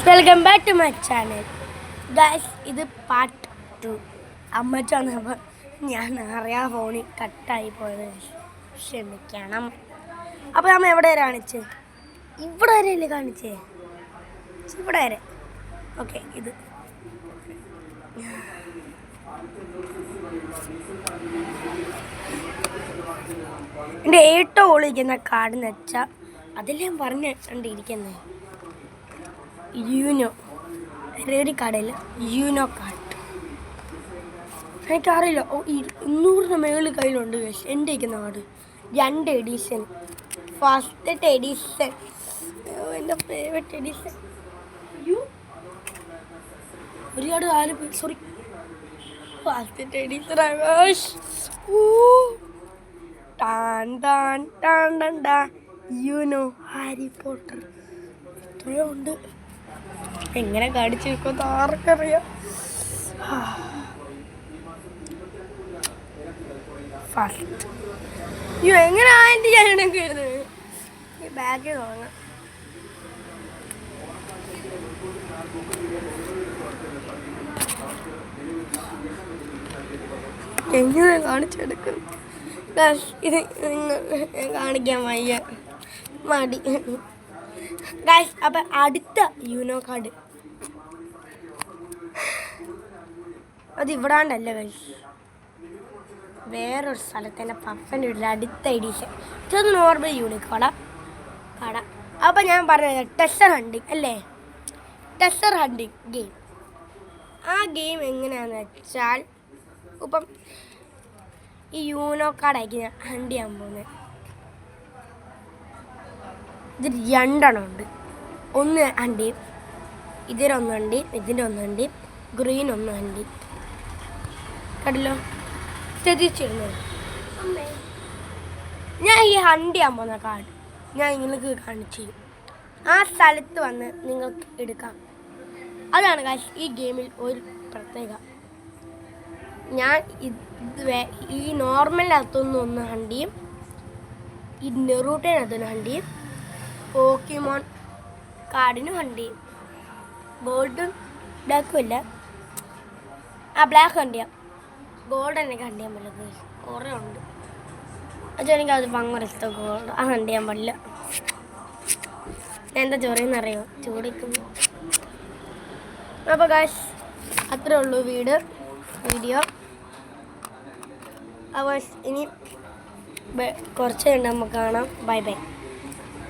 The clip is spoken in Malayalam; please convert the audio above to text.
Welcome back to my channel guys. ഇത് പാർട്ട് 2. അമ്മച്ചാണ്. അപ്പോൾ ഞാൻ അറിയാ ഫോണിൽ കട്ടായി പോയത്, ക്ഷമിക്കണം. അപ്പോൾ നമ്മൾ എവിടെ വരെ കാണിച്ചേ? ഇവിടെ വരെയല്ലേ കാണിച്ചേ? ഇവിടെ വരെ. ഓക്കെ, ഇത് എൻ്റെ ഏറ്റവും ഒളിക്കുന്ന കാർഡ് എന്ന് വെച്ചാൽ അതെല്ലാം പറഞ്ഞിരിക്കുന്നത് യൂനോ ഒരു കടയിൽ യൂനോ കാർഡ്. എനിക്കറിയില്ല. 200 മേളിൽ കയ്യിലുണ്ട്. എൻ്റെ ഇരിക്കുന്ന കാർഡ് 2 എഡിഷൻ, ഫസ്റ്റത്തെ എഡിഷൻ, എൻ്റെ ഫേവറേറ്റ് എഡിഷൻ. ഒരുപാട് കാലം സോറി ഫസ്റ്റത്തെ edition Akash. You know Harry Potter ഇത്രയും ഉണ്ട്. എങ്ങനെ കാണിച്ചു വെക്കുമെന്ന് ആർക്കറിയാം. ഫസ്റ്റ് എങ്ങനെ ആയിട്ട് ഞാനൊക്കെ ഈ ബാഗ് വാങ്ങാം. എങ്ങനെ കാണിച്ചെടുക്കും? ഇത് കാണിക്കാൻ വയ്യ, മടി. ഗൈസ്, അപ്പം അടുത്ത യൂനോ കാർഡ് അത് ഇവിടാണ്ടല്ല ഗൈസ്, വേറൊരു സ്ഥലത്ത് എൻ്റെ പപ്പൻ്റെ വീട്ടിൽ അടുത്ത എഡിഷൻ. ഇതൊരു നോർമൽ യൂണിക് കട. അപ്പം ഞാൻ പറഞ്ഞത് ടെസ്റ്റർ ഹണ്ടിങ് അല്ലേ, ടെസ്റ്റർ ഹണ്ടിങ് ഗെയിം. ആ ഗെയിം എങ്ങനെയാണെന്ന് വെച്ചാൽ, ഇപ്പം ഈ യൂനോ കാർഡായിരിക്കും ഞാൻ ഹണ്ട് ചെയ്യാൻ പോകുന്നത്. ഇത് 2 എണ്ണം ഉണ്ട്. ഒന്ന് ഹണ്ടി, ഇതിലൊന്ന് ഹണ്ടി, ഇതിൻ്റെ ഒന്ന് ഹണ്ടി, ഗ്രീൻ ഒന്ന് ഹണ്ടി. കണ്ടല്ലോ, ശ്രദ്ധിച്ചിരുന്നു. ഞാൻ ഈ ഹണ്ട് ചെയ്യാൻ പോകുന്ന കാർഡ് ഞാൻ നിങ്ങൾക്ക് കാണിച്ചു തരും. ആ സ്ഥലത്ത് വന്ന് നിങ്ങൾക്ക് എടുക്കാം. അതാണ് കാശ് ഈ ഗെയിമിൽ ഒരു പ്രത്യേക. ഞാൻ ഈ നോർമലിനകത്തൊന്നും ഒന്ന് ഹണ്ടിയും, ഈ നെറൂട്ടേനകത്തൊന്ന് ഹണ്ടിയും, പോക്കിമോൺ കാർഡിനും ഹണ്ടിയും. ഗോൾഡും ബ്ലാക്കും ഇല്ല, ആ ബ്ലാക്ക് ഹണ്ടിയാം. ഗോൾഡ് എനിക്ക് ഹണ്ട് ചെയ്യാൻ പറ്റില്ല, കുറേ ഉണ്ട്. അത് എനിക്കത് ഭയങ്കര ഇഷ്ടം. ഗോൾഡ് ആ ഹണ്ട് ചെയ്യാൻ പാടില്ല. ഞാൻ എന്താ ചൊറിയെന്നറിയോ? ചൂടിക്കുന്നു. അപ്പോൾ ഗായ്സ്, അത്രേ ഉള്ളൂ വീഡിയോ. അപ്പോൾ ഇനി കുറച്ച് കഴിഞ്ഞ് നമുക്ക് കാണാം. Bye bye.